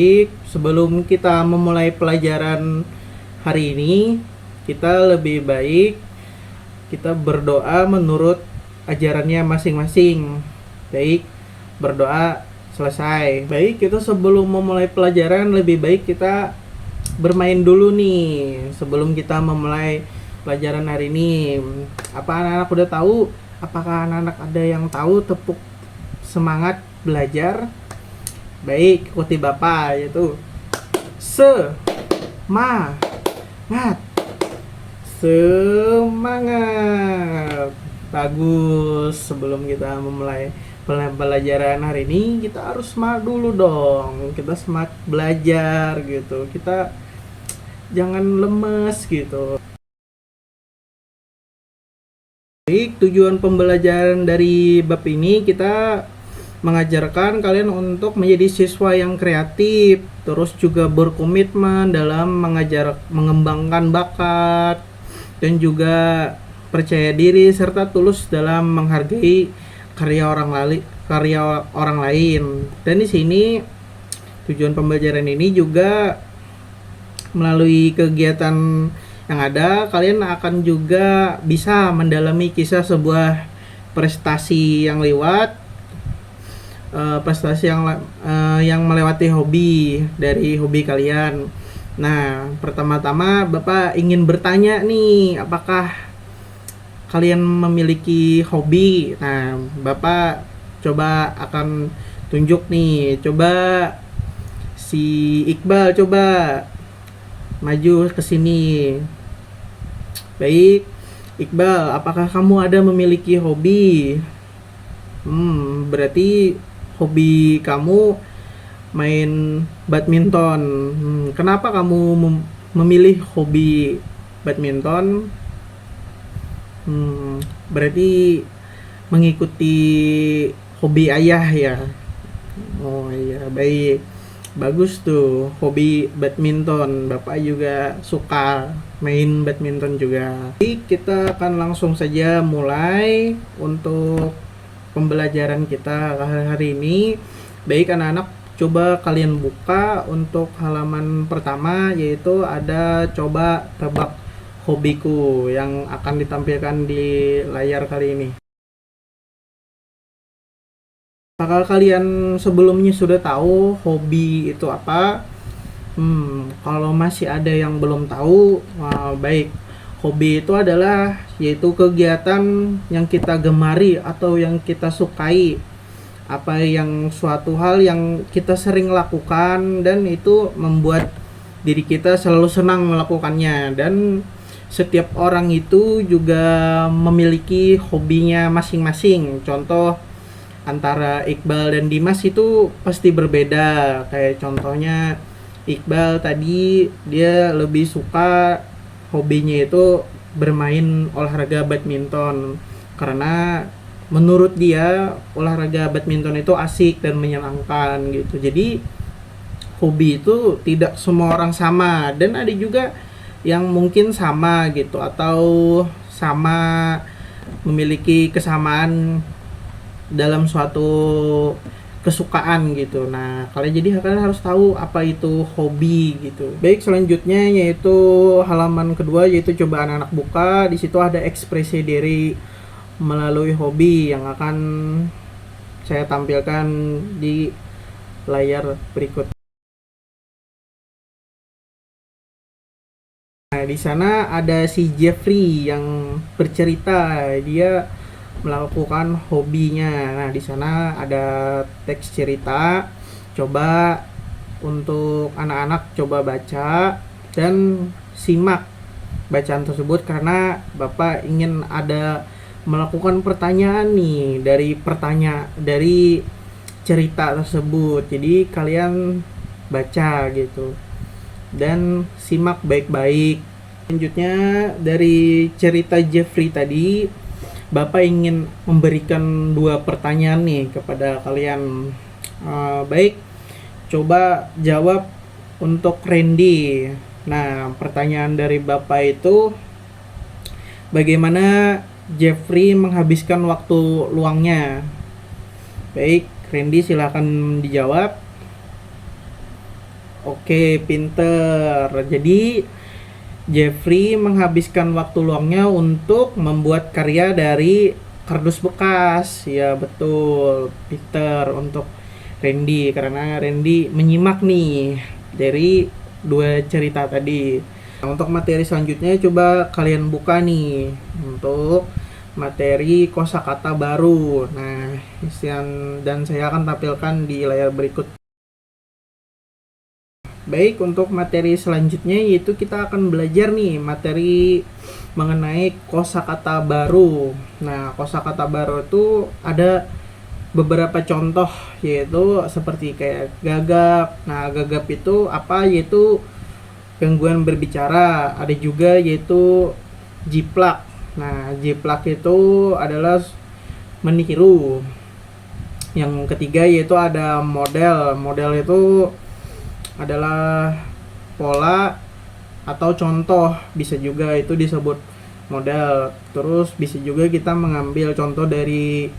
Baik, sebelum kita memulai pelajaran hari ini, kita lebih baik kita berdoa menurut ajarannya masing-masing. Baik, berdoa selesai. Baik, kita sebelum memulai pelajaran lebih baik kita bermain dulu nih sebelum kita memulai pelajaran hari ini. Apa anak-anak udah tahu? Apakah anak-anak ada yang tahu tepuk semangat belajar? Baik, ikuti Bapak, yaitu semangat. Semangat. Bagus. Sebelum kita memulai pelajaran hari ini, kita harus semangat dulu dong. Kita semangat belajar gitu. Kita jangan lemes gitu. Baik, tujuan pembelajaran dari bab ini kita mengajarkan kalian untuk menjadi siswa yang kreatif, terus juga berkomitmen dalam mengembangkan bakat, dan juga percaya diri serta tulus dalam menghargai karya orang lain. Dan di sini tujuan pembelajaran ini juga melalui kegiatan yang ada, kalian akan juga bisa mendalami kisah sebuah prestasi yang lewat yang melewati hobi dari hobi kalian. Nah, pertama-tama Bapak ingin bertanya nih, apakah kalian memiliki hobi? Nah, Bapak coba akan tunjuk nih. Coba si Iqbal coba maju ke sini. Baik, Iqbal, apakah kamu ada memiliki hobi? Berarti hobi kamu main badminton. Kenapa kamu memilih hobi badminton? Berarti mengikuti hobi ayah ya. Oh iya, baik. Bagus tuh, hobi badminton. Bapak juga suka main badminton juga. Jadi kita akan langsung saja mulai untuk pembelajaran kita hari ini. Baik anak-anak, coba kalian buka untuk halaman pertama, yaitu ada coba tebak hobiku yang akan ditampilkan di layar kali ini. Apakah kalian sebelumnya sudah tahu hobi itu apa? Kalau masih ada yang belum tahu, baik. Hobi itu adalah yaitu kegiatan yang kita gemari atau yang kita sukai. Suatu hal yang kita sering lakukan dan itu membuat diri kita selalu senang melakukannya. Dan setiap orang itu juga memiliki hobinya masing-masing. Contoh antara Iqbal dan Dimas itu pasti berbeda. Kayak contohnya Iqbal tadi dia lebih suka hobinya itu bermain olahraga badminton karena menurut dia olahraga badminton itu asik dan menyenangkan gitu. Jadi hobi itu tidak semua orang sama, dan ada juga yang mungkin sama gitu atau sama memiliki kesamaan dalam suatu kesukaan gitu. Nah, kalian harus tahu apa itu hobi gitu. Baik, selanjutnya yaitu halaman kedua, yaitu coba anak-anak buka. Di situ ada ekspresi diri melalui hobi yang akan saya tampilkan di layar berikut. Nah, di sana ada si Jeffrey yang bercerita dia melakukan hobinya. Nah, di sana ada teks cerita. Coba untuk anak-anak coba baca dan simak bacaan tersebut karena Bapak ingin ada melakukan pertanyaan nih dari cerita tersebut. Jadi kalian baca gitu dan simak baik-baik. Selanjutnya dari cerita Jeffrey tadi, Bapak ingin memberikan 2 pertanyaan nih kepada kalian. Baik, coba jawab untuk Randy. Nah, pertanyaan dari Bapak itu, bagaimana Jeffrey menghabiskan waktu luangnya? Baik, Randy silakan dijawab. Oke, pinter. Jadi Jeffrey menghabiskan waktu luangnya untuk membuat karya dari kardus bekas. Ya betul, Peter untuk Randy karena Randy menyimak nih dari dua cerita tadi. Nah, untuk materi selanjutnya coba kalian buka nih untuk materi kosakata baru. Nah, dan saya akan tampilkan di layar berikut. Baik, untuk materi selanjutnya yaitu kita akan belajar nih materi mengenai kosakata baru. Nah, kosakata baru itu ada beberapa contoh yaitu seperti kayak gagap. Nah, gagap itu apa? Yaitu gangguan berbicara. Ada juga yaitu jiplak. Nah, jiplak itu adalah meniru. Yang ketiga yaitu ada model. Model itu adalah pola atau contoh, bisa juga itu disebut model. Terus bisa juga kita mengambil contoh dari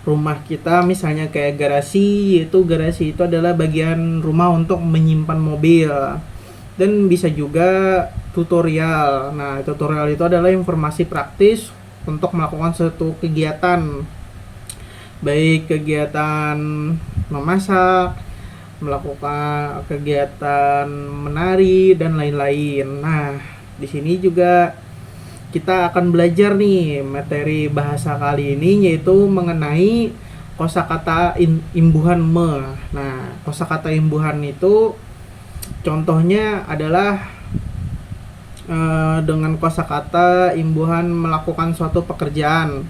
rumah kita, misalnya kayak garasi, yaitu garasi itu adalah bagian rumah untuk menyimpan mobil. Dan bisa juga tutorial. Nah, tutorial itu adalah informasi praktis untuk melakukan suatu kegiatan, baik kegiatan memasak, melakukan kegiatan menari dan lain-lain. Nah, di sini juga kita akan belajar nih materi bahasa kali ini yaitu mengenai kosakata imbuhan me. Nah, kosakata imbuhan itu contohnya adalah dengan kosakata imbuhan melakukan suatu pekerjaan.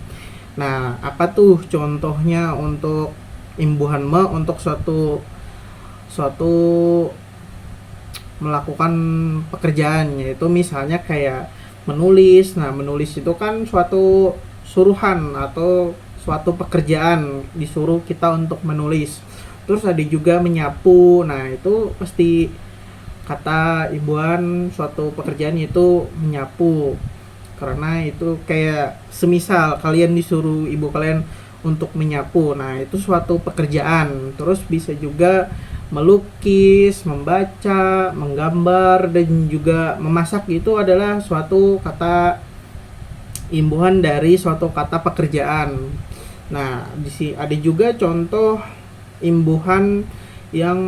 Nah, apa tuh contohnya untuk imbuhan me untuk suatu suatu melakukan pekerjaan, yaitu misalnya kayak menulis. Nah, menulis itu kan suatu suruhan atau suatu pekerjaan, disuruh kita untuk menulis. Terus ada juga menyapu. Nah, itu pasti kata imbuhan suatu pekerjaan itu menyapu, karena itu kayak semisal kalian disuruh ibu kalian untuk menyapu. Nah, itu suatu pekerjaan. Terus bisa juga melukis, membaca, menggambar, dan juga memasak. Itu adalah suatu kata imbuhan dari suatu kata pekerjaan. Nah, di sini ada juga contoh imbuhan yang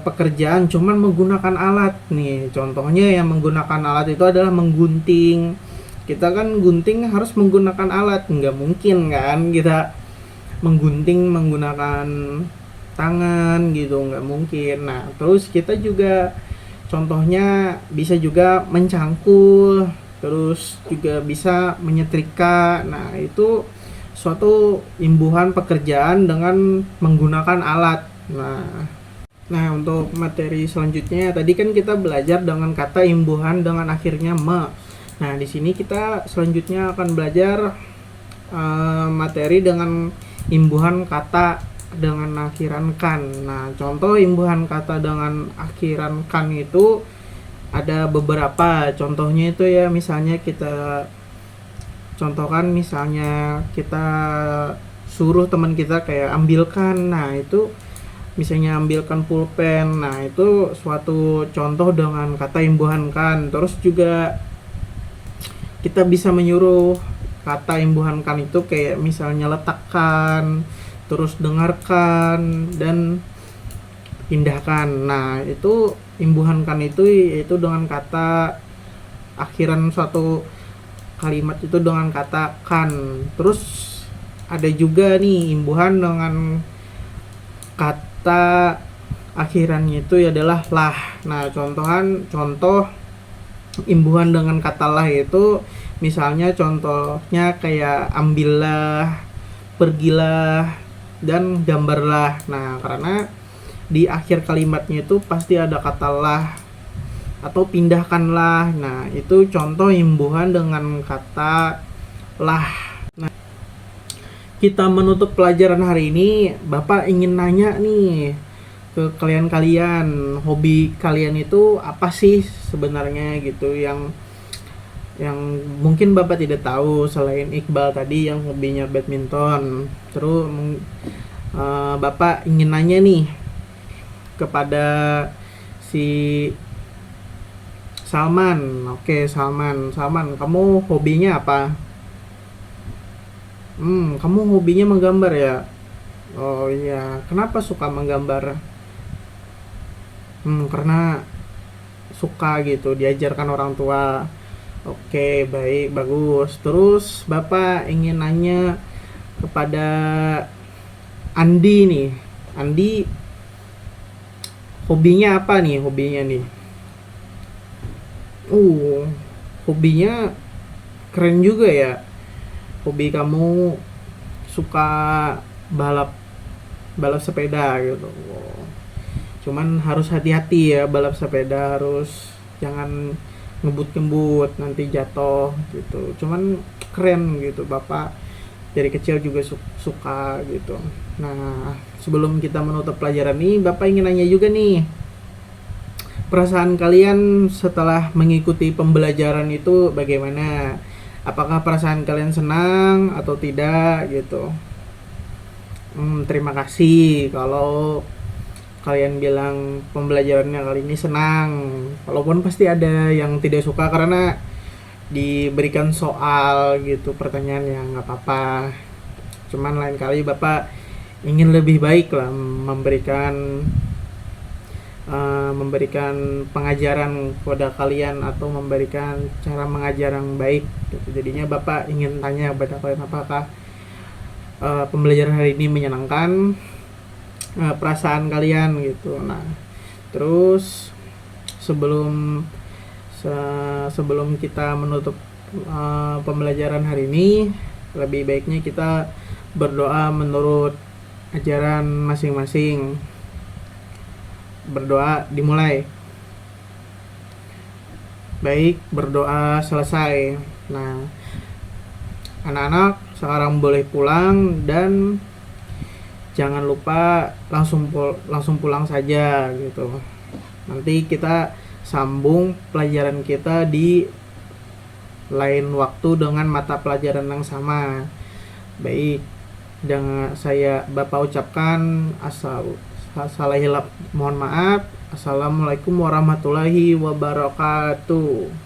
pekerjaan cuman menggunakan alat nih. Contohnya yang menggunakan alat itu adalah menggunting. Kita kan gunting harus menggunakan alat, nggak mungkin kan kita menggunting menggunakan tangan gitu, nggak mungkin. Nah, terus kita juga contohnya bisa juga mencangkul, terus juga bisa menyetrika. Nah, itu suatu imbuhan pekerjaan dengan menggunakan alat. Nah, untuk materi selanjutnya tadi kan kita belajar dengan kata imbuhan dengan akhirnya me. Nah, di sini kita selanjutnya akan belajar materi dengan imbuhan kata dengan akhiran kan. Nah, contoh imbuhan kata dengan akhiran kan itu ada beberapa. Contohnya itu ya, misalnya kita contohkan, misalnya kita suruh teman kita kayak ambilkan. Nah, itu misalnya ambilkan pulpen. Nah, itu suatu contoh dengan kata imbuhan kan. Terus juga kita bisa menyuruh kata imbuhan kan itu kayak misalnya letakkan, terus dengarkan, dan pindahkan. Nah, itu imbuhan kan itu yaitu dengan kata akhiran suatu kalimat itu dengan kata kan. Terus ada juga nih imbuhan dengan kata akhirannya itu adalah lah. Nah, contoh imbuhan dengan kata lah itu misalnya contohnya kayak ambillah, pergilah, dan gambarlah. Nah, karena di akhir kalimatnya itu pasti ada kata lah atau pindahkanlah. Nah, itu contoh imbuhan dengan kata lah. Nah, kita menutup pelajaran hari ini, Bapak ingin nanya nih ke kalian-kalian, hobi kalian itu apa sih sebenarnya gitu, yang mungkin Bapak tidak tahu selain Iqbal tadi yang hobinya badminton. Terus Bapak ingin nanya nih kepada si Salman. Oke, Salman. Salman, kamu hobinya apa? Kamu hobinya menggambar ya? Oh iya, kenapa suka menggambar? Karena suka gitu, diajarkan orang tua. Oke, baik, bagus. Terus Bapak ingin nanya kepada Andi nih. Andi, hobinya apa nih? Hobinya nih. Uh, hobinya keren juga ya. Hobi kamu suka balap balap sepeda gitu. Wow. Cuman harus hati-hati ya, balap sepeda harus jangan ngebut-ngebut nanti jatuh gitu. Cuman keren gitu, Bapak dari kecil juga suka gitu. Nah, sebelum kita menutup pelajaran ini, Bapak ingin nanya juga nih, perasaan kalian setelah mengikuti pembelajaran itu bagaimana? Apakah perasaan kalian senang atau tidak gitu? Terima kasih kalau kalian bilang pembelajarannya kali ini senang. Walaupun pasti ada yang tidak suka karena diberikan soal gitu, pertanyaan yang nggak apa-apa. Cuman lain kali Bapak ingin lebih baik lah memberikan pengajaran kepada kalian atau memberikan cara mengajar yang baik gitu. Jadinya Bapak ingin tanya kepada kalian, apakah pembelajaran hari ini menyenangkan perasaan kalian gitu. Nah, terus sebelum sebelum kita menutup pembelajaran hari ini, lebih baiknya kita berdoa menurut ajaran masing-masing. Berdoa dimulai. Baik, berdoa selesai. Nah, anak-anak sekarang boleh pulang dan jangan lupa langsung pulang saja gitu. Nanti kita sambung pelajaran kita di lain waktu dengan mata pelajaran yang sama. Baik, dengan saya Bapak ucapkan salah hilap mohon maaf. Assalamualaikum warahmatullahi wabarakatuh.